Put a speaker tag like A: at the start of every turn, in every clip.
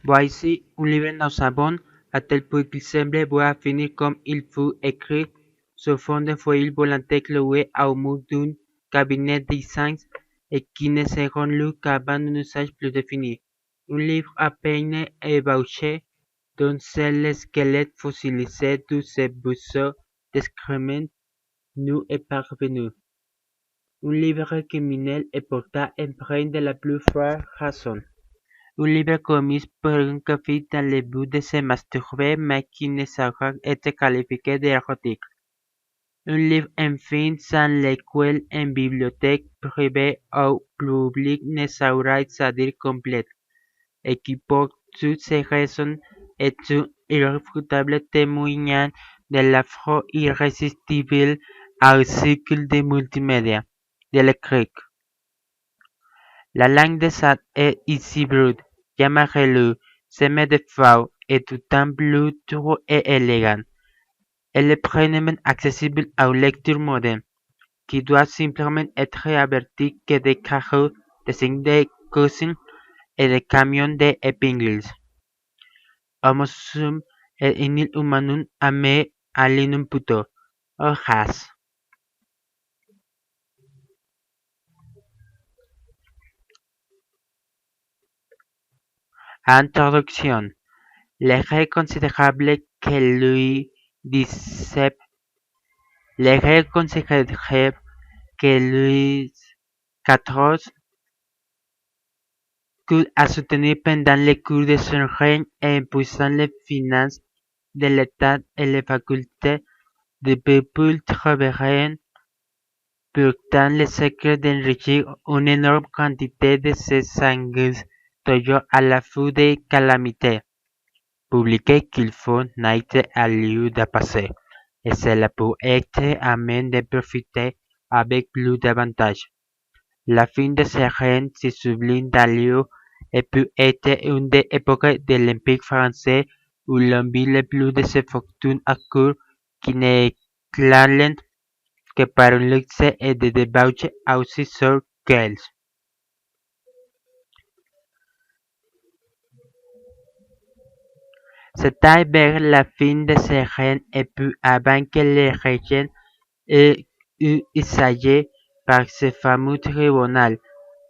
A: Voici un livre nauséabond, à tel point qu'il semblait vouloir finir comme il fut écrit, sur fond de feuilles volantes clouées au mur d'un cabinet d'essence et qui ne seront lus qu'avant un usage plus défini. Un livre à peine ébauché, dont seul le squelette fossilisé de ses bouceaux d'excréments nous est parvenu. Un livre criminel et pourtant empreint de la plus froide raison. Un livre commis pour un café dans le but de se masturber mais qui ne saura être qualifié d'érotique. Un livre enfin sans lequel une bibliothèque privée ou publique ne saurait se dire complète, et qui pour toutes ces raisons est un irréfutable témoignage de l'affront irrésistible au cycle des multimédia, de l'écrit. La langue des arts est ici brute, llamarez-le, semée de fautes, et d'autant plus drôle et élégant. Elle est pleinement accessible aux lecteurs modernes, qui doivent simplement être avertis que des carreaux, des signes de cousins et des camions d'épingles. Homo sum et inil humanum a me alienum puto. Hojas. Introducción. L'erreur considérable que Louis XVII could a soutenu pendant le cours de son règne et impuissant les finances de l'État et les facultés du peuple trouveraient pourtant le secret d'enrichir une énorme quantité de ses sanguins toujours à l'affût des calamités publiques qu'il faut n'être à lieu de passer, et cela pour être à même de profiter avec plus d'avantage. La fin de ce règne si sublime d'allure et peut être une des époques de l'Empire français où l'on vit le plus de ses fortunes à court qui n'éclatent que par un luxe et des débauches aussi sourds qu'elles. C'était vers la fin de ce règne et peu avant que le régent eut usagé par ce fameux tribunal,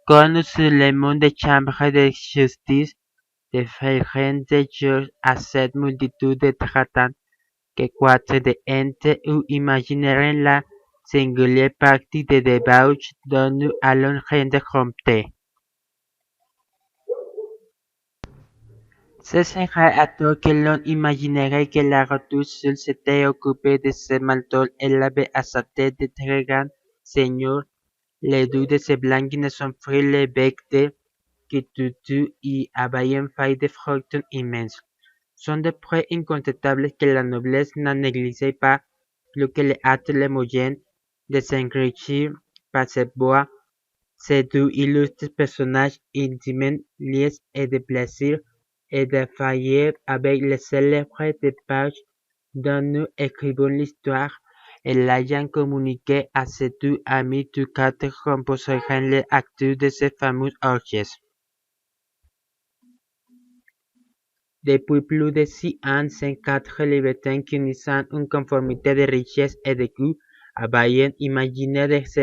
A: connu sous le nom de chambre de justice, de faire rendre juge à cette multitude de traitants que quatre de entes ou imagineraient la singulière partie de débauche dont nous allons rendre compte. Ce serait à tort que l'on imaginerait que la retouche seule s'était occupée de ce maltol et l'avait à sa tête de très grands seigneurs, les deux de ces blancs qui ne sont pris le bec de qui tout y avaient fait des fortunes immenses. Sont des preuves incontestables que la noblesse n'en négligeait pas plus que les autres les moyens de s'enrichir par cette voie. Ces deux illustres personnages intimement liés et de plaisir et de faillir avec les célèbres dépêches dont nous écrivons l'histoire et l'ayant communiqué à ses deux amis tous quatre composeraient les acteurs de ces fameuses orgies. Depuis plus de 6 ans, ces quatre libertins qui unissant une conformité de richesse et de goût avaient imaginé de se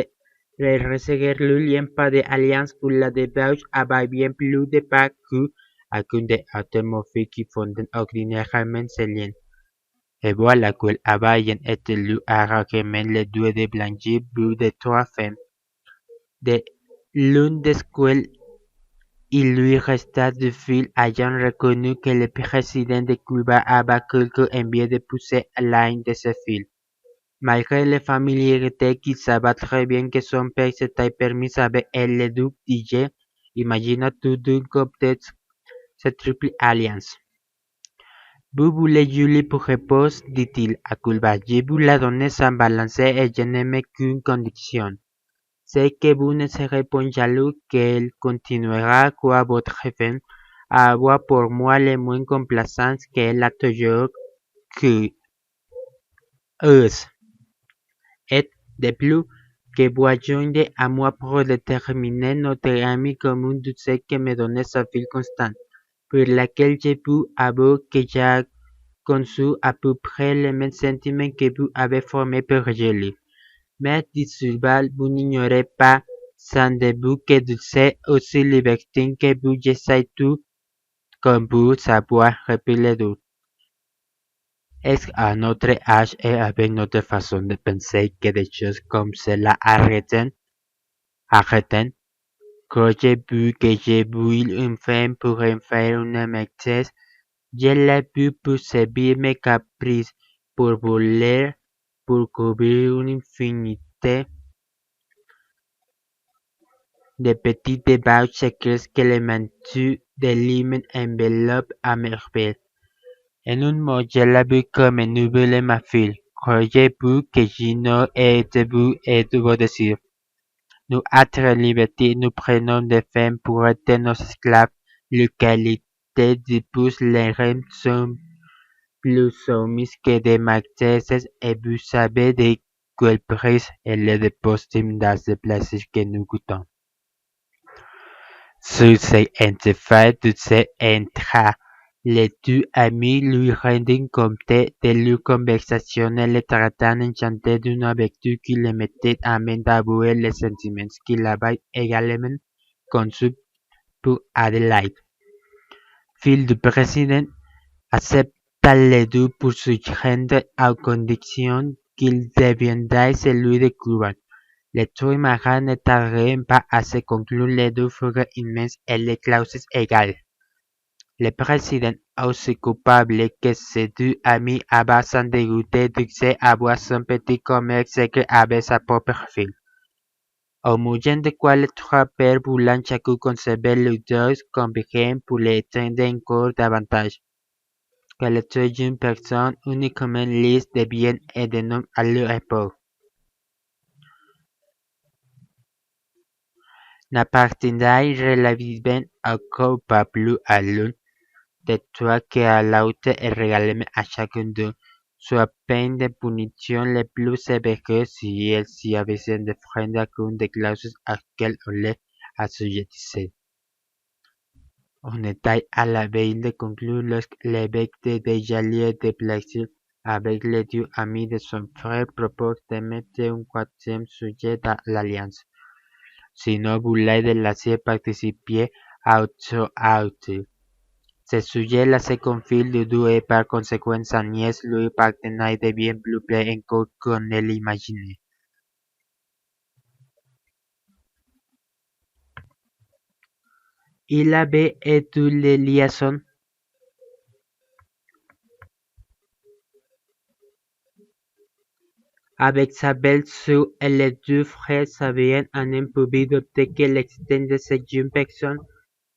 A: resserrer le lien par des alliances où la débauche avait bien plus de part qu'aucun des autres motifs qui fondent ordinairement ces liens. Et voilà qu'ils avaient été lus arrogement les deux de blanchir plus de 3 femmes, de l'une desquelles il lui resta 2 filles ayant reconnu que le président de Cuba avait quelque envie de pousser l'une de ses filles. Malgré les familiarités qu'il savait très bien que son père s'était permis avec elle, le duc DJ imagina tout d'un coup cette triple alliance. Vous voulez Julie pour épouse, dit-il à Cuba, je vous la donne sans balancer et je ne mets qu'une condition. C'est que vous ne serez point jaloux qu'elle continuera, quoi votre femme, à avoir pour moi les moins complaisance qu'elle a toujours cru. Et de plus, que vous joignez à moi pour déterminer notre ami commun de ce que me donne sa fille Constance, pour laquelle je vous avoue que j'ai conçu à peu près les mêmes sentiments que vous avez formés pour Julie. Mais dit Sullivan, vous n'ignorez pas, sans doute que Dulce aussi libertine que vous, j'essaie tout comme vous savoir, reprit le doute. Est-ce à notre âge et avec notre façon de penser que des choses comme cela arrêtent? Croyez-vous que j'ai vu une femme pour en faire une maîtresse? Je l'ai vu pour servir mes caprices, pour voler, pour couvrir une infinité de petits débats secrets que les mantues de Limen enveloppent à merveille. En un mot, je l'ai vu comme nous voulait ma fille. Croyez-vous que j'ignore de vous et de vos désirs? Nous, êtres libertés, nous prenons des femmes pour être nos esclaves. Les qualités d'épouse les reines sont plus soumises que des maîtresses et vous savez de quel prix elles déposent dans le plaisir que nous goûtons. Sur ce fait, Dulce entra. Les deux amis lui rendirent compte de leur conversation et le traitant enchanté d'une vertu qui le mettait à même d'avouer les sentiments qu'il avait également conçus pour Adelaide. Fille du président accepta les deux pour se rendre à condition qu'il deviendrait celui de Cuba. Les trois marins ne tardèrent pas à se conclure les deux furent immenses et les clauses égales. Le président, aussi coupable que ses deux amis, avait sans dégoûter Dulce à voir son petit commerce secret avec sa propre fille. Au moyen de quoi les trois pères voulant chacun conserver leurs doses convinrent pour les éteindre encore davantage, que les trois jeunes personnes uniquement lisses de biens et de noms à leur époque n'appartiendraient relativement encore pas plus à l'un des trois qu'à l'autre et régalement à chacun d'eux, sous peine de punitions les plus sévères si elle s'y avait d'enfreindre qu'une des clauses auxquelles on les assujettissait. On était à la veille de conclure lorsque l'évêque de Déjalier de Plaisir, avec les deux amis de son frère, propose de mettre un quatrième sujet dans l'alliance. Sinon voulait de laisser participer à autre acte. Ce sujet là se confie de deux et par conséquent sa nièce lui appartenait de bien plus près encore qu'on ne l'imaginait. Il avait eu des liaisons avec sa belle-sœur et les deux frères savaient en un public douter que l'existence de cette jeune personne,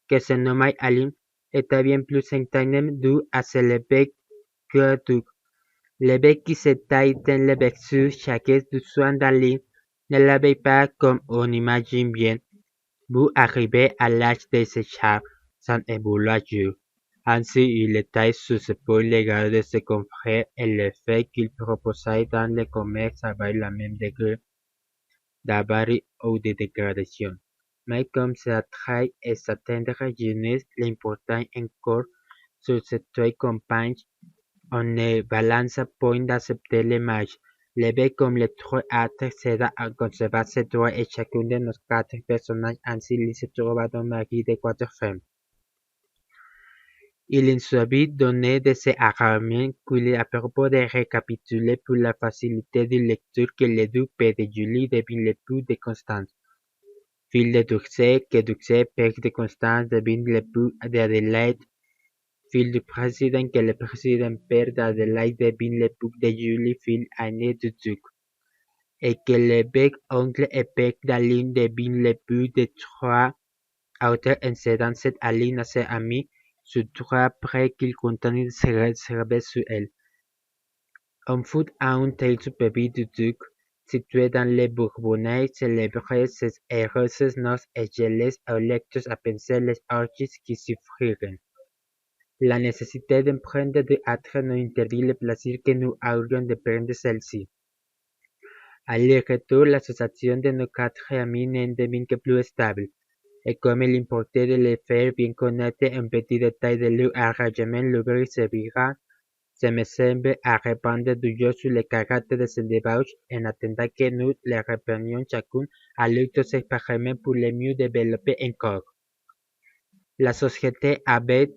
A: que se nommait Aline, était bien plus certainement due à l'évêque que tout. L'évêque qui s'était éteint les vertus chacun du soin d'Aline ne l'avait pas, comme on imagine bien, vu arriver à l'âge de ses chars, sans vouloir jurer. Ainsi, il était susceptible l'égard de ses confrères et le fait qu'il proposait dans le commerce avec le même degré d'avarie ou de dégradation. Mais comme sa traite et sa tendre jeunesse l'important encore sur ses trois compagnes, on ne balance point d'accepter les matchs. L'évêque comme les trois autres céda à conserver ses droits et chacun de nos quatre personnages ainsi il se trouva un mari de quatre femmes. Il en subit donné de ces arguments qu'il est à propos de récapituler pour la facilité de lecture que les deux pères de Julie deviennent l'époux de Constance, fille de Dulce, que Dulce, père de Constance, devient l'époux d'Adélaïde, fille du président, que le président père d'Adélaïde devient l'époux de Julie, fille aînée du duc, et que l'évêque, oncle et père d'Aline devient l'époux de trois autres en cédant cette Aline à ses amis, surtout après qu'il continue de se réserver sur elle. On fut à un tel superbe du duc, situé dans les Bourbonnais, célébrer ses heureuses noces et je laisse aux lecteurs à penser les orgies qui souffrirent. La nécessité d'emprendre de hâte nous interdit le plaisir que nous aurions de prendre celle-ci. À leur retour, l'association de nos quatre amis n'en devint que plus stable. et comme il importait de les faire bien connaître un petit détail de leur arrangement, l'ouvrier servira, ça me semble, à répandre toujours sur le caractère de ce débauche en attendant que nous les reprenions chacun à l'autre séparément pour les mieux développer encore. La société avait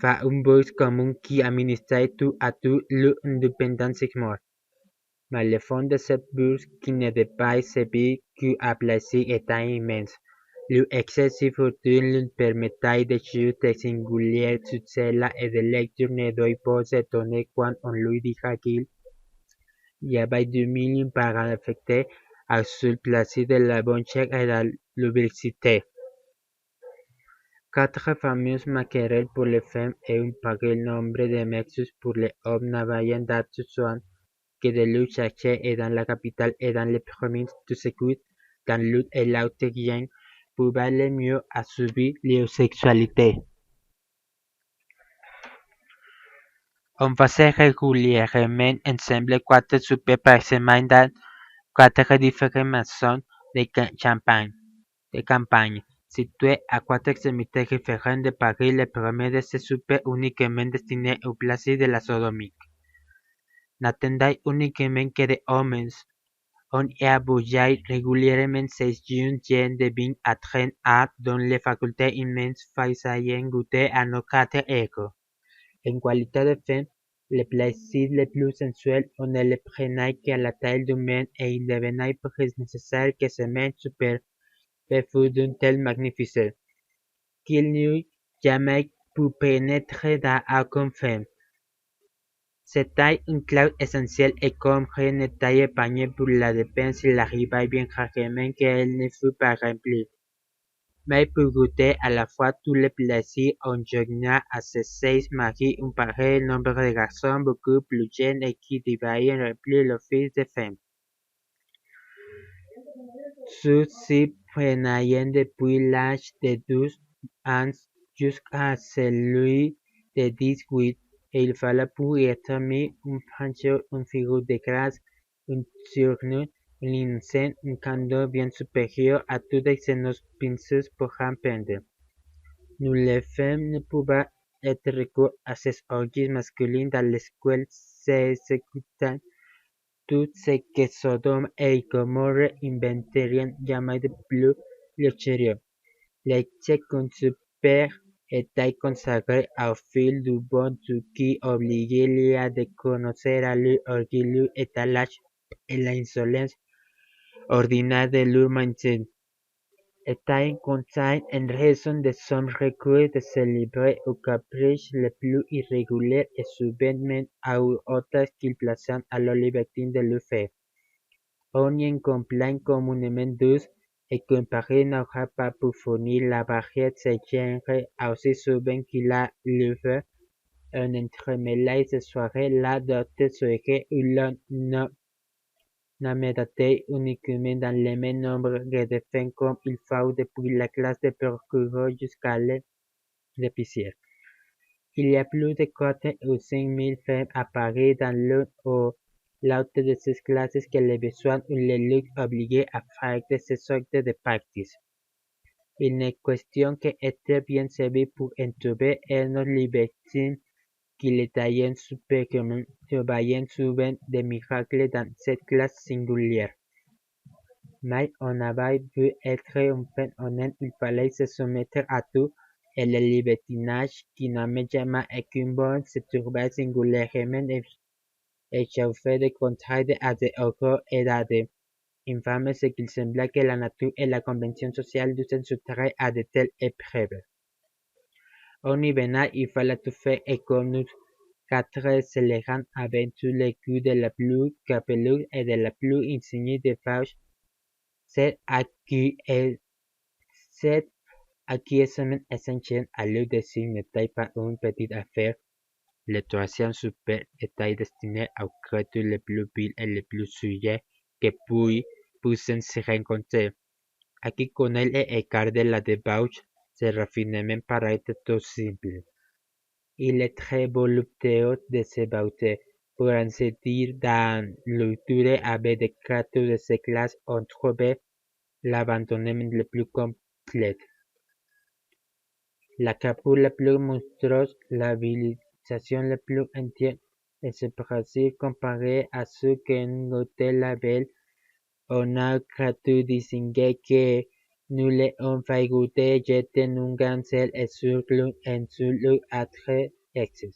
A: fait une bourse commune qui administrait tout à tout leur indépendamment. Mais le fond de cette bourse, qui n'était pas servie qu'à plaisir, était immense. Leur excessive fortune leur permettait des choses de singulier succès-là et le lecteur ne doit pas s'étonner quand on lui dira qu'il y avait 2 millions par an affectés au seul plaisir de la bonne chair et de la lubricité. 4 fameuses maquerelles pour les femmes et un pareil nombre de mexus pour les hommes n'avaient d'autre soin que de leur chercher et dans la capitale et dans les provinces tout ce qui, dans l'un et l'autre rien, pouvait le mieux assouvir leur sexualité. On faisait régulièrement ensemble 4 soupers par semaine dans 4 différentes maisons de campagne, situées à 4 extrémités différentes de Paris. Le premier de ces soupers, uniquement destiné au plaisir de la sodomie, n'attendait uniquement que des hommes. On y embauchait régulièrement 6 jeunes gens de 20 à 30 ans dont les facultés immenses faisaient goûter à nos 4 égaux. En qualité de femmes, les plaisirs les plus sensuels, on ne les prenait qu'à la taille humaine et il devenait presque nécessaire que ce monde superbe fût d'une telle magnificence, qu'il n'eût jamais pu pénétrer dans aucune femme. C'était une clause essentielle et comme rien n'était épargné pour la dépense, il arrivait bien rarement qu'elle ne fût pas remplie. Mais pour goûter à la fois tous les plaisirs, on joigna à ces 6 maris un pareil nombre de garçons beaucoup plus jeunes et qui devaient remplir l'office de femmes. Ceux-ci prenaient depuis l'âge de 12 ans jusqu'à celui de 18, et il fallait pour y être mis un pancho, une figure de grâce, une tournure, un lincen, une candeur bien supérieure à toutes ce que nos pinceaux pourraient peindre. Nous les femmes ne pouvaient être recours à ces orgies masculines dans lesquelles s'exécutait tout ce que Sodome et Gomorrhe inventeraient jamais de plus luxurieux. L'excès qu'on super était consacré au fil du bon Dieu qui obligeait les à de connaître à leur orgueil, leur étalage et l'insolence ordinaire de leur maintien. Était contraint en raison de son recours de se livrer aux caprices les plus irréguliers et soudainement aux autres qu'ils plaçaient alors libertine de le faire. On y en complaint communément tous, et qu'un Paris n'aura pas pu fournir la barrière de ce genre aussi souvent qu'il a livré un entremêlé de soirées-là d'autres soirées où l'on n'a médité uniquement dans le même nombre de femmes comme il faut depuis la classe des procureurs jusqu'à l'épicier. Il y a plus de 4 ou 5 000 femmes à Paris dans l'une ou l'autre de ces classes que les besoins ou les luttes obligent à fréquenter ces sortes de parties. Il n'est question qu'être bien servi pour en trouver un autre libertine qu'il est supérieurement, surveillant souvent des miracles dans cette classe singulière. Mais on avait vu être un fait honnête, il fallait se soumettre à tout, et le libertinage, qui n'avait jamais aucune borne, se trouvait singulièrement échauffé de contraire à des horreurs et à des infâmes, ce qu'il semblait que la nature et la convention sociale dussent soustraire à de telles épreuves. On y venait, il fallait tout faire, et comme nous 4 scélérats avaient tous le goût de la plus capeluche et de la plus insignée des fauches, Cet acquiescement essentiel à leur désir n'était pas une petite affaire. Le 3e souper était destiné aux créatures les plus viles et les plus souillées que puissent se rencontrer. À qui connaît les écarts de la débauche, ce raffinement paraît tout simple. Il est très voluptueux de se beauté. Pour ainsi dire, dans l'outre avec des créatures de ces classes, on trouvait l'abandonnement le plus complet. La capture la plus monstrueuse, la civilisation la plus entière, et c'est possible comparé à ce qu'un hôtel la belle, on a cru distinguer que nous les hommes faillités jetaient un gancel et sur l'un et sur l'autre à très excès.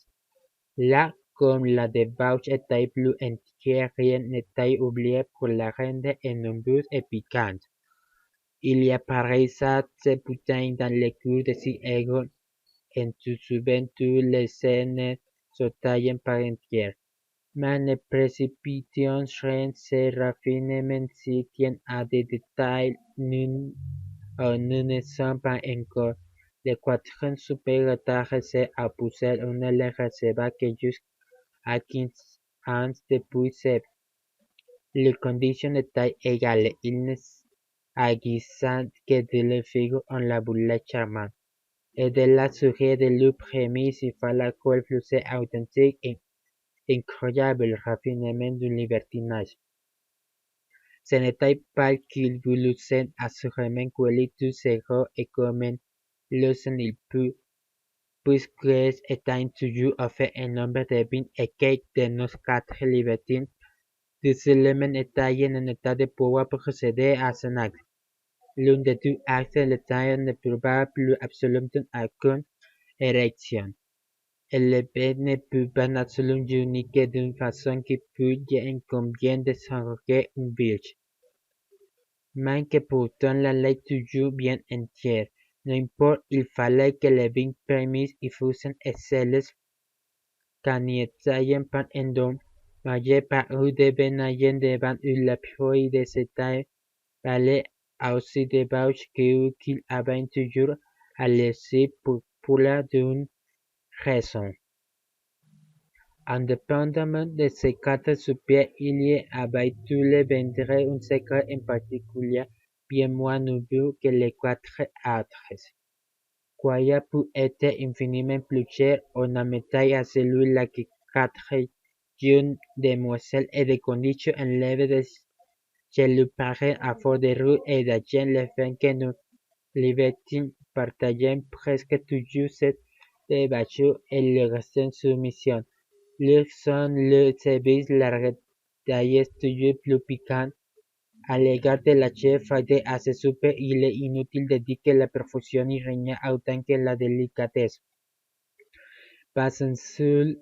A: Là, comme la débauche était plus entière, rien n'était oublié pour la rendre nombreuse et piquante. Il y apparaît ça, ces putains dans les cours de si égaux, en tout souvent toutes les scènes sautaient par entière. Mais les précipitations se raffinement s'y tiennent à des détails nous ne sommes pas encore. Le quatrième super retard s'est opposé on ne le recevra que jusqu'à 15 ans depuis ses les conditions étaient égales. Il ne s'agissait que de le figure en la boulette charmante, et de l'assurer de lui prémisse il fallait qu'elle fût authentique et incroyable raffinement du libertinage. Ce n'était pas qu'il voulussent assurément qu'elle tout sera et comme l'eussent il pu, puisqu'ils étaient toujours offert un nombre de 20 et quelques de nos 4 libertines, tous éléments étaient en état de pouvoir procéder à son acte. L'un des deux actes l'état n'éprouva plus absolument aucune érection. Et le bébé ne put pas absolument unir que d'une façon qui pût y combien de s'enroger une virge. Mais que pourtant la lait toujours bien entière. N'importe, il fallait que les 20 permis y fussent excellents qu'en y essayen pas un don, mangé par eux devenaient devant eux la proie de cet palais aussi débauche que qu'il avait toujours à laisser pour la d'une raison. Indépendamment de ces 4 soupirs, il y avait tous les vendredis un secret en particulier bien moins nouveau que les 4 autres. Quoique pu être infiniment plus cher, on admettait à celui-là que 4 jeunes demoiselles et de conditions élevées je lui parais à force de rue et d'argent le fait que nous libertines partageaient presque toujours cette débâcle et le reste en soumission. Leur son, leur service la rendaient toujours plus piquante. À l'égard de la chef de à ce souper, il est inutile de dire que la profusion y régnait autant que la délicatesse. Pas un seul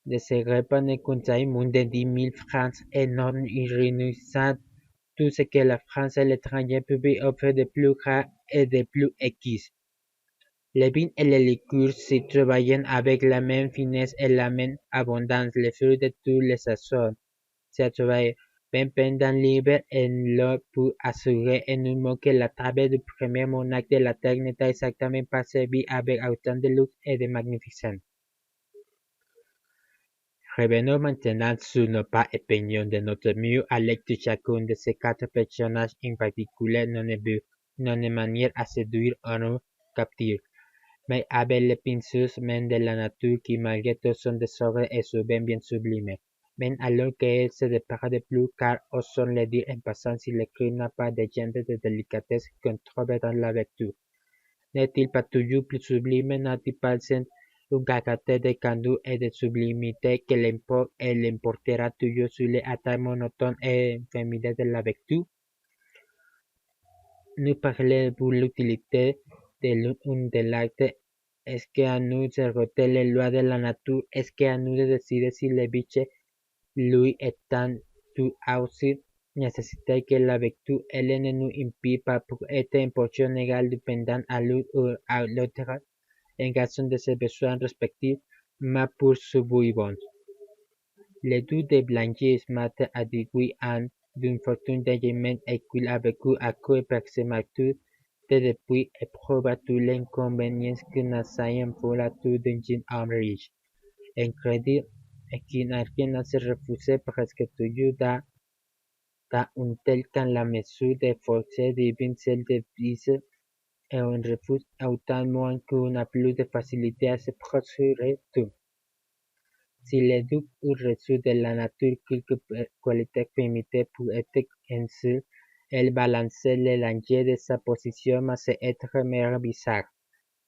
A: de ces repas ne comptait moins de 10 000 francs énormes et réunissant tout ce que la France et l'étranger pouvaient offrir de plus rare et de plus exquis. Les vins et les liqueurs s'y trouvaient avec la même finesse et la même abondance, les fruits de tous les saisons s'y trouvaient même pendant l'hiver et l'on peut assurer en un mot que la table du premier monarque de la terre n'était exactement pas servie avec autant de luxe et de magnificence. Revenons maintenant sur nos pas opinions de notre mieux à lecture chacun de ces 4 personnages en particulier non de manière à séduire ou nous captiver, mais avec les pinceaux même de la nature qui malgré tout son désordre est souvent bien sublimé, même alors qu'elle se dépare de plus car osons le dire en passant si l'écrit n'a pas de genre de délicatesse qu'on trouve dans la lecture. N'est-il pas toujours plus sublime, n'a-t-il pas un caractère de candeur et de sublimité que l'emporte et l'emportera toujours sur les attaques monotones et infirmités de la lecture? Nous parlez-vous l'utilité de l'un de l'acte? Est-ce qu'à nous de rejeter les lois de la nature? Est-ce qu'à nous de décider si le biche lui étant tout aussi nécessaire que la lecture, elle ne nous impie pas pour être en portion égale dépendant à l'un ou à l'autre en raison de ses besoins respectifs, mais pour subsistance. Les deux de blanchissent matin à déduire d'une fortune d'argent et qu'il a vécu à cause par ses martyrs de depuis éprouva tous les inconvénients que n'assaillent pour la tour d'un jeune homme riche, incrédule et qui n'a rien à se refuser presque toujours dans un tel qu'en la mesure des forces divines celle de brise et on refuse autant moins qu'on a plus de facilité à se procurer tout. Si le duc eût reçu de la nature quelque qualité primitaire pour être ainsi, elle balançait les dangers de sa position mais c'est être mère bizarre.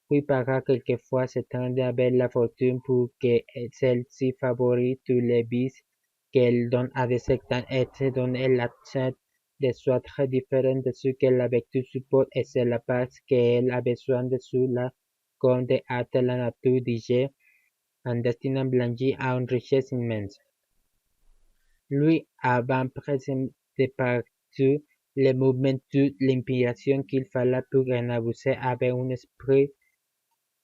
A: puis para quelquefois s'étendre avec la fortune pour que celle-ci favorise tous les vices qu'elle donne à des certains êtres dont elle accepte de soit très différent de ce que la vertu suppose et c'est la parce qu'elle a besoin de cela comme de hâte la nature digère un destin blanchi à une richesse immense. Lui avant presque de partout le mouvement toute l'inspiration qu'il fallait pour en abuser avec un esprit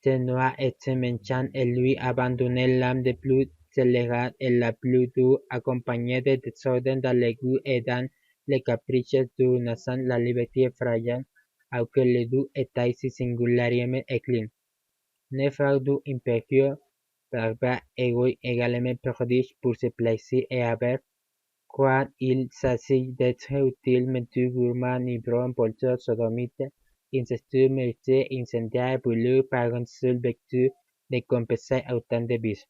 A: ténor et méchant et lui abandonner l'âme de plus scélérate et la plus dure, accompagnée de désordre dans les goûts et dans les caprices d'une naissance la liberté effrayante auquel les deux étaient si singulièrement inclins. Ne fardeau impérieux, barbare, égoïste, également prodigue pour ses plaisirs et avers, quand il s'agit d'être utile, menteur, gourmand, ivrogne, poltron, sodomite, incestueux, meurtrier, incendiaire, brûleur, par une seule vertu de compenser autant de vices.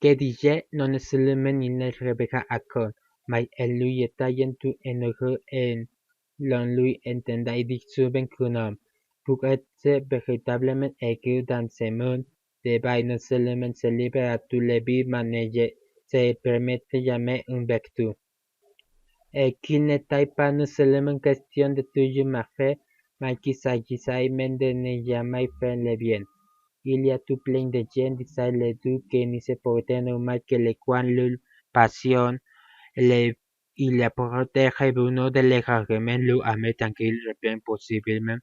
A: Que dis-je, non seulement il ne rêvera à corps, mais elle lui étallant tout en horreur et l'on lui entendait dire souvent qu'un homme, pour être véritablement aigu dans ce monde, devait non seulement se livrer à tous les vices, mais ne se permettre jamais une vertu. Et qu'il n'était pas non seulement question de toujours marcher, mais qu'il s'agissait même de ne jamais faire le bien. Il y a tout plein de gens, disait les deux, qui ne se portaient normal que les coins leur passion, il apportait Bruno de les rarement leur amener tant qu'il reprend possiblement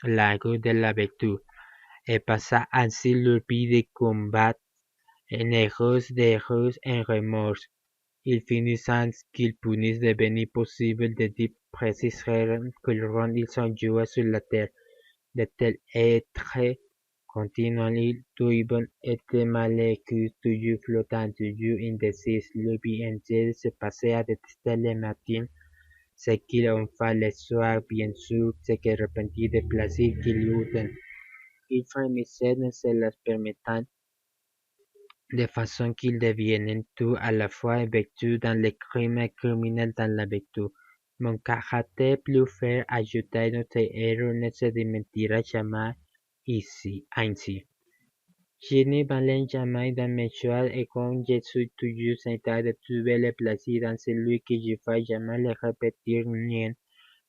A: la route de la vertu, et passa ainsi leur vie de combat, néreuse de ruse en remords. Il finit sans qu'il puisse devenir possible de dire précisément quel rôle ils ont joué sur la terre. De tels êtres continuellement turbulents et malheureux, toujours flottants, toujours indécis, leur vie entière se passait à détester le matin, ce qu'ils ont fait le soir, bien sûr, ce que repentir des plaisirs qu'ils leur donnent. Ils frémissaient en se les permettant, de façon qu'ils deviennent tout à la fois vertu dans le crime et criminel dans la vertu. Mon caractère plus fer, ajoutait notre héros, ne se démentira jamais ainsi. Je ne valais jamais dans mes choix et comme je suis toujours en train de trouver le plaisir dans celui que je fais jamais le répéter rien,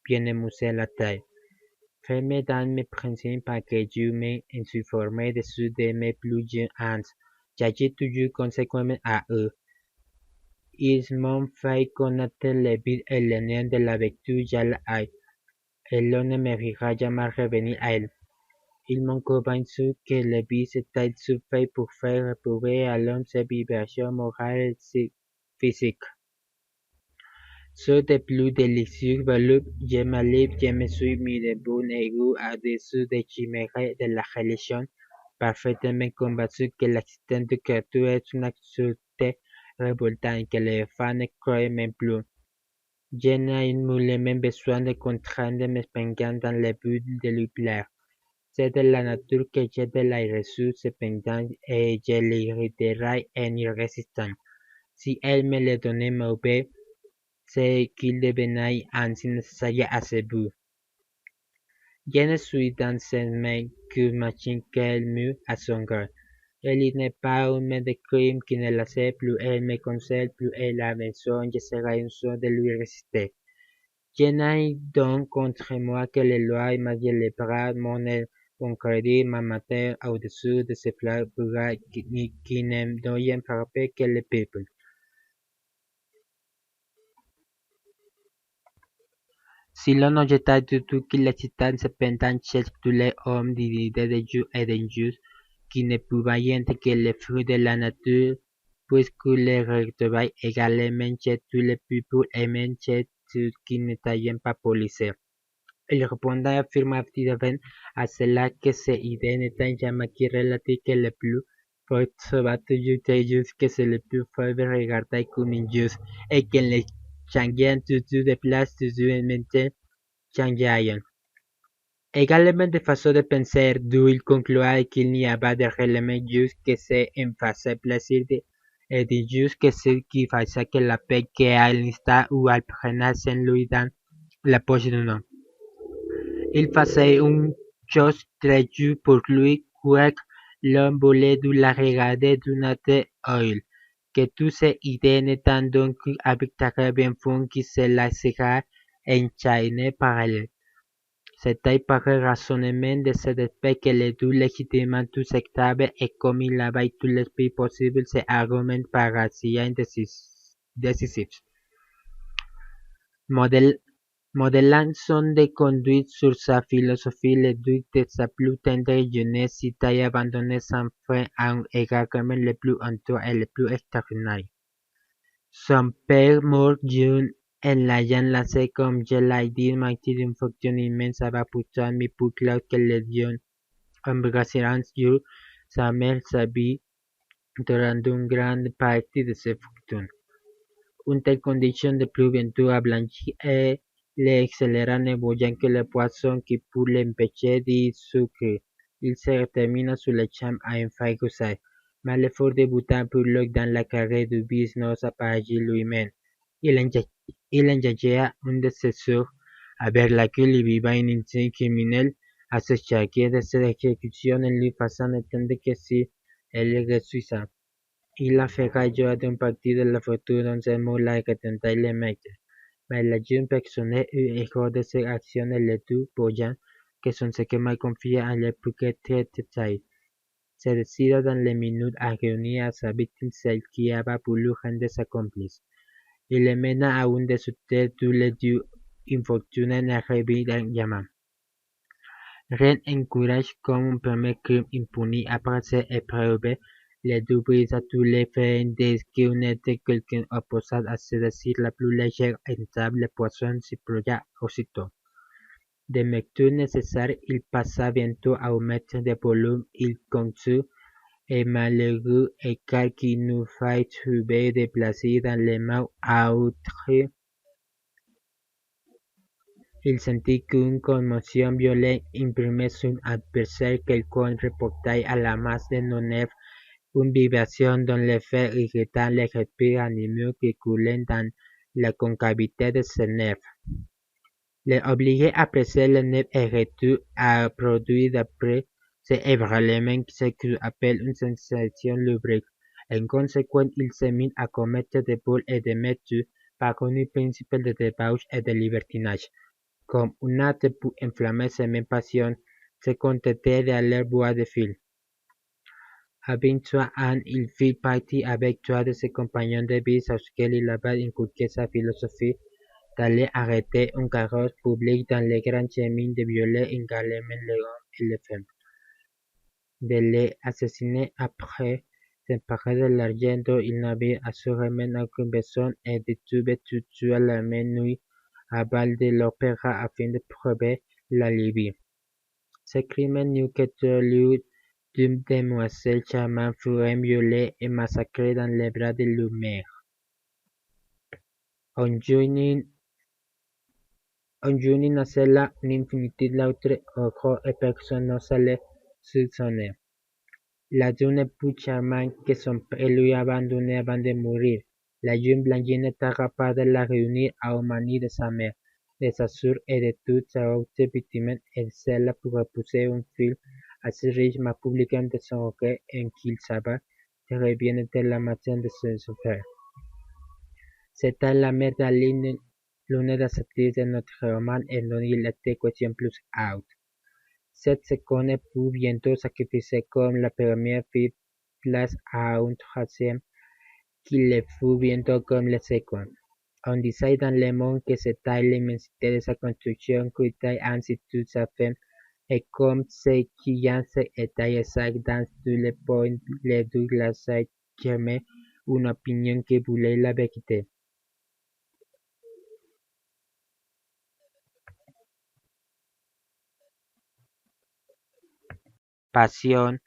A: bien amusé la tête. Fermé dans mes principes parce que je suis formé de ceux de mes plus jeunes ans. J'agis toujours conséquemment à eux. Ils m'ont fait connaître le but et le néant de la vertu, je l'ai, et l'on ne me verra jamais revenir à elle. Ils m'ont convaincu que le vice était fait pour faire éprouver à l'homme ses vibrations morales et physiques. Ceux des plus délicieux voluptés, je me suis mis de bon égout au-dessus des chimères de la religion, parfaitement convaincu que l'existence de créature est une absurdité révoltante que les fans ne croient même plus. Je n'ai nullement besoin de contraindre mes penchants dans le but de lui plaire. C'est de la nature que je l'ai reçu cependant et je l'irriterai en irrésistant. Si elle me le donnait mauvais, c'est qu'il devenait ainsi nécessaire à ce but. Je ne suis dans ce monde qu'une machine qu'elle mue à son gré. Elle n'est pas un de crime qui ne la sait, plus elle me conseille, plus elle a besoin, je serai un soin de lui résister. Je n'ai donc contre moi que les lois, mais je les bras, mon crédit, ma matière au-dessus de ces fleurs qui ne doyen frapper que le peuple. Si l'on objecta du tout que l'existence cependant chez tous les hommes d'idées de justes et d'injustes, qui ne pouvaient que les fruits de la nature, puisque les retrouvaient également chez tous les peuples et même chez ceux qui n'étaient pas policés. Il répondait affirmativement à cela que ces idées n'étaient jamais que relatives que le plus fort trouva toujours très juste que c'est le plus faible regardait comme injuste et que les changeant toujours de place toujours changeaient. Également de façon de penser, d'où il concluait qu'il n'y avait de réellement juste que c'est en faisait plaisir et d'injuste que ce qui faisait que la paix qu'à l'instant où elle prenait sans lui dans la poche d'un homme. Il faisait un chose très dure pour lui, quoique l'homme voulait de la regarder d'un autre œil, que toutes ses idées n'étant donc qu'arbitraires bien fondées qui se laissera enchaîner par elle. C'était par le raisonnement de cet espèce que les deux légitimement tous acceptables et comme il avait tout l'esprit possible, ces arguments paraissaient décisifs. Modelant son de conduite sur sa philosophie, le duc de sa plus tendre jeunesse s'était abandonné sans frein à un égarement le plus honteux et le plus extraordinaire. Son père mort jeune en l'ayant laissé, comme je l'ai dit, martyr d'une fortune immense avait pourtant mis pour clair que le Dieu embrassera un jour sa mère sa vie durant une grande partie de ses fortunes. Une telle condition de plus bientôt blanchit et l'accéléra ne voyant que le poisson qui pour l'empêcher d'y sucre. Il se détermina sur le champ à un fracasser, mais l'effort débutant pour lui dans la carrière du vice n'osa pas agir lui-même. Il engagea un de ses soeurs, avec laquelle il vivait un instinct criminel, à se charger de cette exécution en lui faisant entendre que si elle réussissait, il la fera jouir d'une partie de la fortune dont ce mot la retentait le maître. Mais la jeune personne eut écho de ses actions et le tout, voyant que son secret confié à l'époque très détaillé, se décida dans les minutes à réunir à sa victime celle qui avait voulu rendre sa complice. Il le mena à un des hôtels d'où le dieu infortuné ne revit jamais. Rien encourage comme un premier crime impuni après cette épreuve. Les deux brisa tous les freins dès qu'il n'était quelqu'un opposé à se désirs la plus légère entrave le poisson s'y ploya aussitôt. Des mesures nécessaires, il passa bientôt au maître de volume. Il conçut un malheureux écart qui nous fait trouver des plaisirs dans les mains à autrui. Il sentit qu'une commotion violente imprimait son adversaire, quelqu'un reportait à la masse de non-nerfs une vibration dont l'effet irritant les respires animaux qui coulaient dans la concavité de ses nerfs. Les obligeait à presser les nerfs érectus à produire d'après ces ébranlements ce qu'on appelle une sensation lubrique. En conséquence, il se mit à commettre des vols et des meurtres par un principe de débauche et de libertinage. Comme un acte pour enflammer ces mêmes passions, se contentait d'aller boire des fils. À 23 ans, il fit partie avec trois de ses compagnons de vice auxquels il avait inculqué sa philosophie d'aller arrêter un carrosse public dans les grands chemins, de violer également les hommes et les femmes, de les assassiner après s'emparer de l'argent dont ils n'avaient assurément aucun besoin et de tuer tout la même nuit à balles de l'opéra afin de prouver la Libye. Ce crime n'eut que lieu d'une demoiselle charmante furent violée et massacrée dans les bras de leur mère. On journée naissait là une infinité d'autres horreurs et personne n'osa les soupçonner. La jeune épouse charmante que son père lui abandonnait avant de mourir, la jeune Blanche n'était capable de la réunir à manie de sa mère, de sa sœur et de toutes ses autres victimes, et cela pour épouser un fils assez riche mais publicain de son orgueil en qu'il savait très bien était la matin de son frère. C'était la mère d'Aline, l'une des actrices de notre roman et dont il était question plus haute. Cette seconde épouse bientôt sacrifiée comme la première fit place à un troisième qui le fut bientôt comme le second. On disait dans le monde que c'était l'immensité de sa construction qui était ainsi toute sa femme, et comme ce qui était exact dans tous les points, les deux glaçaient jamais une opinion qui voulait la vérité. Passion,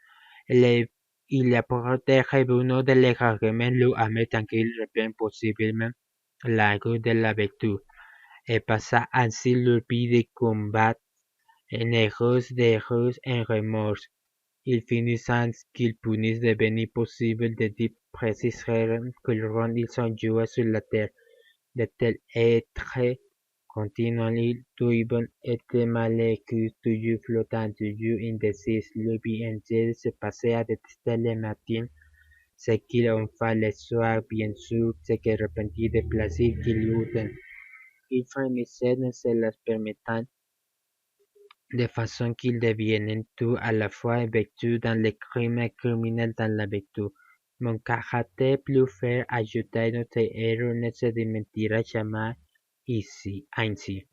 A: il apportait uno de los argumentos a mettre qu'il repère possiblement la route de la vertu, et passa ainsi leur vie de combat en erreurs en remords. Il finit sans qu'il puisse devenir possible de dire précisément quel rôle ils ont joué sur la terre, de tels êtres continuant, ils trouvent Etemalecus toujours flottant, toujours indécis. Le BNG se passait à détester le matin, ce qu'il en fait le soir, bien sûr, ce que repentit des plaisirs qu'il eut. Il frémissait en se les permettant, de façon qu'ils deviennent tout à la fois vêtus dans le crime et criminels dans la vertu. Mon caractère plus fer, ajouta notre héros, ne se démentira jamais ainsi.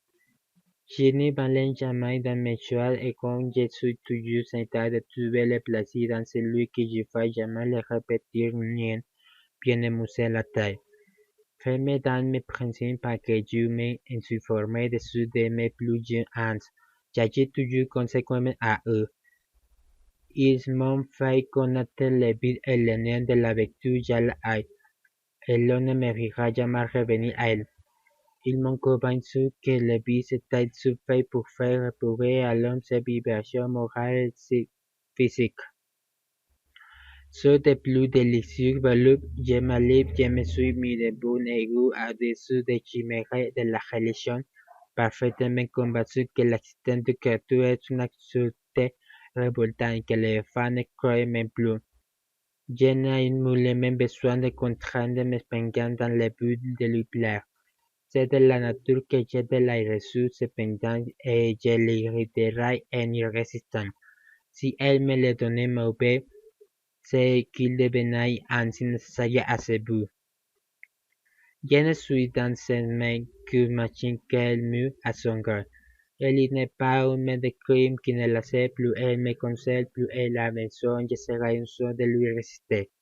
A: Je ne m'enlève jamais dans mes choix et comme je suis toujours en train de trouver le plaisir dans celui que je fais, jamais le répéter rien bien amusé la tête. Fermé dans mes principes parce que je me suis formé dessus de mes plus jeunes ans. J'agis toujours conséquemment à eux. Ils m'ont fait connaître le but et le néant de la vertu, je l'ai, et l'on ne me verra jamais revenir à elle. Ils m'ont convaincu que le vice était fait pour faire éprouver à l'homme ses vibrations morales et physiques. Sur des plus délicieux volupes, je me suis mis debout et au-dessus des chimères de la religion, parfaitement convaincu que l'existence du créature est une absurdité révoltante et que les enfants ne croient même plus. Je n'ai nullement besoin de contraindre mes penchants dans le but de lui plaire. C'est de la nature que je de l'ai reçu cependant et je l'irriterai en irrésistant. Si elle me le donnait mauvais, c'est qu'il devenait ainsi nécessaire à ce but. Je ne suis dans cette main qu'une machine qu'elle mue à son gré. Elle n'est pas un de crime qui ne la sait, plus elle me conseille, plus elle a besoin, je serai une sorte de lui résister.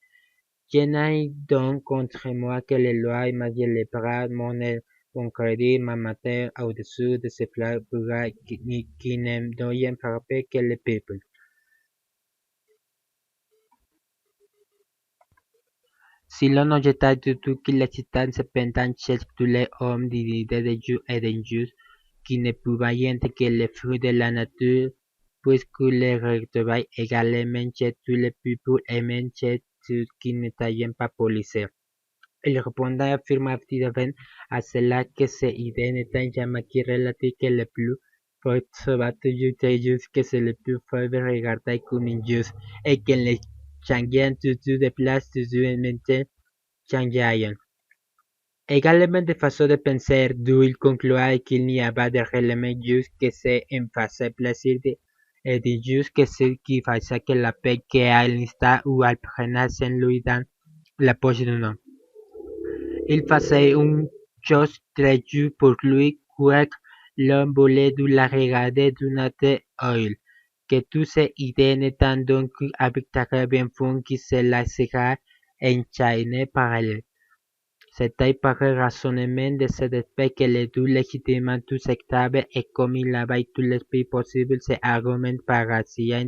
A: Je n'ai donc contre moi que les lois imagent les bras, mon crédit, ma matière au-dessus de ces plats qui ne doivent frapper que le peuple. Si l'on objectait du tout qu'il existait cependant chez tous les hommes d'idées de justes et d'injustes, qui ne pouvaient rien que les fruits de la nature, puisque les retrouvaient également chez tous les peuples et même chez ceux qui n'étaient pas policés. Il répondait affirmativement à cela que ces idées n'étaient jamais que relatives que le plus fort soit toujours très juste, que c'est le plus faible regardé comme injuste, et que les changeant toujours de place, toujours en même temps changeaient. Également de façon de penser, d'où il concluait qu'il n'y avait de réellement juste que c'est en face plaisir et d'injuste que ce qui faisait que la paix qu'à l'instant où elle prenait sans lui dans la poche d'un homme. Il faisait une chose très juste pour lui, quoique l'homme voulait de la regarder d'un autre œil, que toutes ces idées n'étant donc qu'arbitraires bien fondées qui se laisseraient enchaîner par elle. C'était par raisonnement de cet aspect que les deux légitimement tous acceptables et comme il avait tout l'esprit possible, ces arguments paraissaient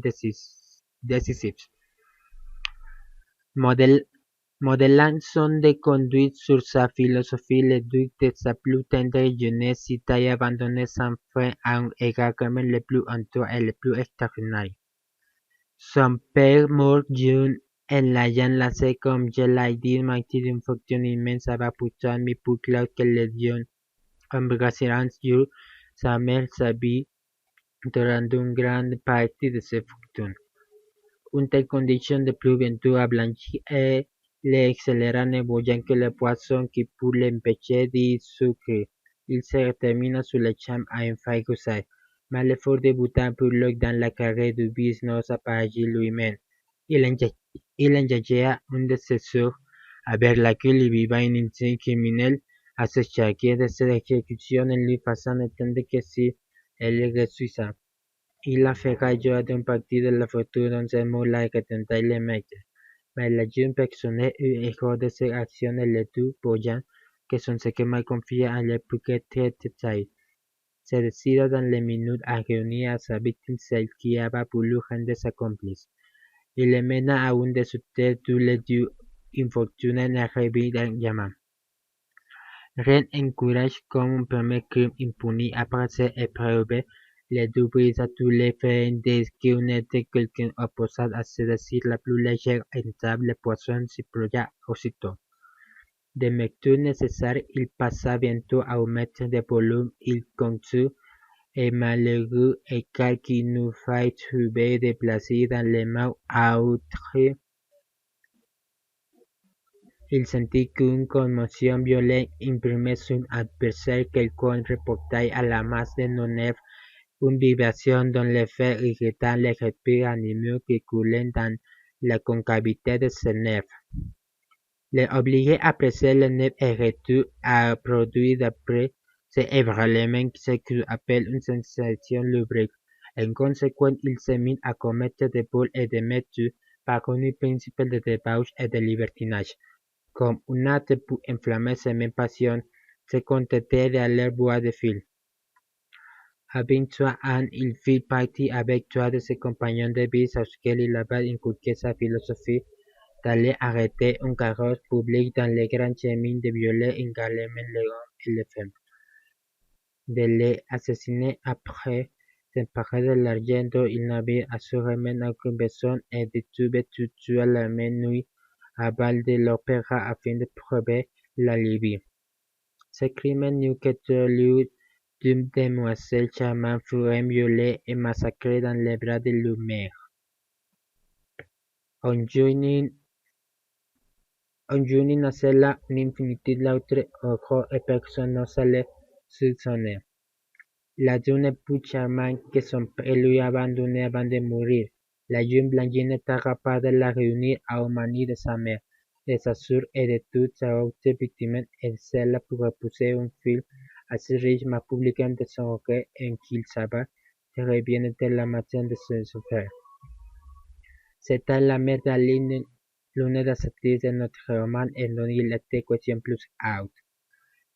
A: décisifs. Modelant son de conduite sur sa philosophie, le duc de sa plus tendre jeunesse s'était abandonné sans frein à un égarement le plus honteux et le plus extraordinaire. Son père mort jeune en l'ayant laissé, comme je l'ai dit, martyr d'une fortune immense avait pourtant mis pour clair que les dieux embrasseraient un jour sa mère, sa vie, durant une grande partie de ses fortunes. Une telle condition de plouventure ablanchit et l'accéléra ne voyant que le poisson qui pour l'empêcher d'y sucre. Il se détermina sur le champ à en faire usage. Mais l'effort débutant pour lui dans la carrière du vice n'osa pas agir lui-même. Il engagea un de ses soeurs, avec laquelle il vivait un instinct criminel, à se charger de cette exécution en lui faisant entendre que si elle le refusait, il la fera jouer d'un parti de la fortune dont ce mot-là retentait le maître. Mais la jeune personne eut égard de cette action et le tout, voyant que son secret confié à l'époque très détaillé, se décida dans les minutes à réunir à sa victime celle qui avait voulu rendre sa complice. Il le mena à un de sus terres tous les deux infortunés ne revit jamais. Rien encourage comme un premier crime impuni après cette épreuve. Les deux brisent tous les freins dès qu'on était quelqu'un opposé à se décide la plus légère et stable, le poisson s'y ploya aussitôt. Des mesures nécessaires, il passa bientôt au maître de volume. Il conçut et malheureux écart qu'il nous faille trouver de placer dans les mains à autre. Il sentit qu'une commotion violente imprimait son adversaire, quelqu'un reportait à la masse de nos nerfs une vibration dont l'effet irritant les respires animaux qui coulaient dans la concavité de ses nerfs. Les obligeait à presser les nerfs et retour à produire d'après c'est ébranlement ce qu'on appelle une sensation lubrique. En conséquence, il se mit à commettre des vols et des mesures par un principe de débauche et de libertinage. Comme un acte pour enflammer ses mêmes passions, se contentait d'aller boire des fils. À 23 ans, il fit partie avec trois de ses compagnons de vice auxquels il avait inculqué sa philosophie d'aller arrêter un carrosse public dans les grands chemins de violer également les hommes et les femmes, de les assassiner après s'emparer de l'argent dont ils n'avaient assurément aucune besoin et de tuer tout à la même nuit à balles de l'opéra afin de prouver la Libye. Ce crime n'eut que trop lieu d'une demoiselle charmante furent violée et massacrée dans les bras de leur mère. On joignit à cela une infinité d'autres horreurs et personne n'osa les soupçonner. La jeune épouse charmante que son père lui abandonnait avant de mourir, la jeune blondine était capable de la réunir aux manies de sa mère, de sa sœur et de toutes ses autres victimes, et cela pour repousser un fils assez riche mais publicain de son orgueil et qu'il savait très bien était la matin de son frère. C'était la mère d'Aline, l'une des actrices de notre roman et dont il était question plus haute.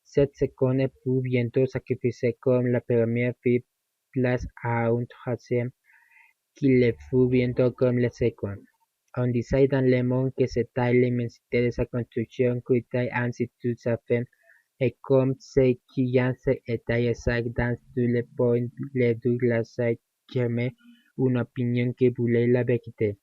A: Cette seconde épouse bientôt sacrifiée comme la première fit place à un troisième qui le fut bientôt comme le second. On disait dans le monde que c'était l'immensité de sa construction qui était ainsi toute sa femme, et comme ce qui était exact dans tous les points, les deux glaces germaient une opinion qui voulait la vérité.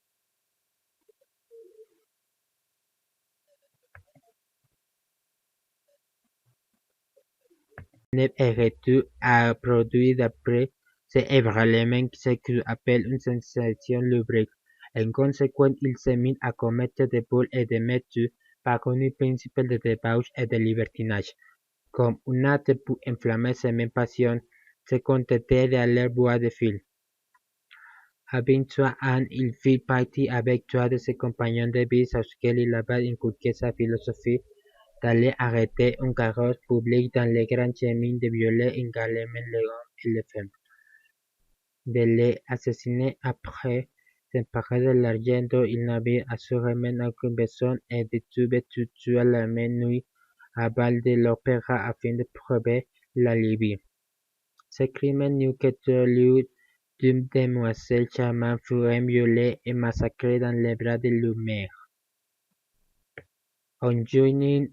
A: Neuf et retour à produire d'après c'est ébranlement ce qu'on appelle une sensation lubrique. En conséquence, il se mit à commettre des vols et des mesures par un principe de débauche et de libertinage. Comme un acte pour enflammer ses mêmes passions, se contentait d'aller boire des fils. À 23 ans, il fit partie avec trois de ses compagnons de vice auxquels il avait inculqué sa philosophie d'aller arrêter un carrosse public dans les grands chemins de violer également les hommes et les femmes, de les assassiner après s'emparer de l'argent dont ils n'avaient assurément aucune besoin et de tuer tout à la même nuit à balles de l'opéra afin de prouver la Libye. Ce crime n'eut que trop lieu d'une demoiselle charmante furent violée et massacrée dans les bras de leur mère. On joignit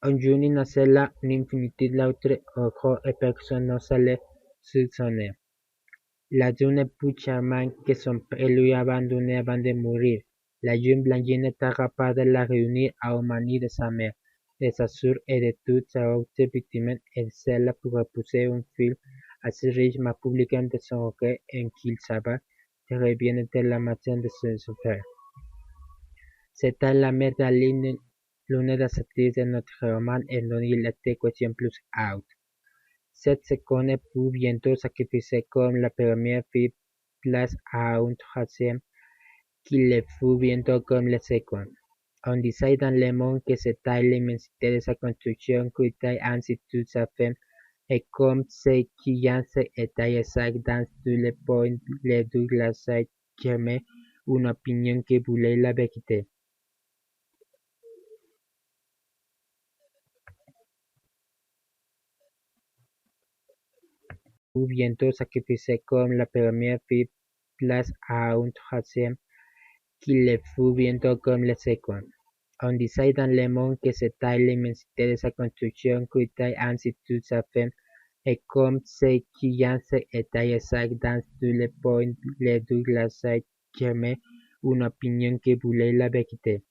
A: à cela une infinité d'autres horreurs et personne n'osa les soupçonner. La jeune épouse charmante que son père lui abandonnait avant de mourir, la jeune blondine était capable de la réunir aux manies de sa mère, de sa sœur et de toutes ses autres victimes, et cela pour repousser un fils assez riche mais publicain de son orgueil et qu'il savait très bien était la matin de son frère. C'était la mère d'Aline, l'une des actrices de notre roman et dont il était question plus haute. Cette seconde épouse bientôt sacrifiée comme la première fit place à un troisième qui le fut bientôt comme le second. On disait dans le monde que c'était l'immensité de sa construction qui était ainsi toute sa femme, et comme ce qui était exact dans tous les points, les deux glaces germaient une opinion qui voulait la vérité. Ou bientôt sacrifiée comme la première fit place à un troisième qui le fut bientôt comme le second. On disait dans le monde que c'était l'immensité de sa construction qui était ainsi toute sa femme, et comme ce qui était exact dans tous les points, les deux glaces germaient une opinion qui voulait la vérité.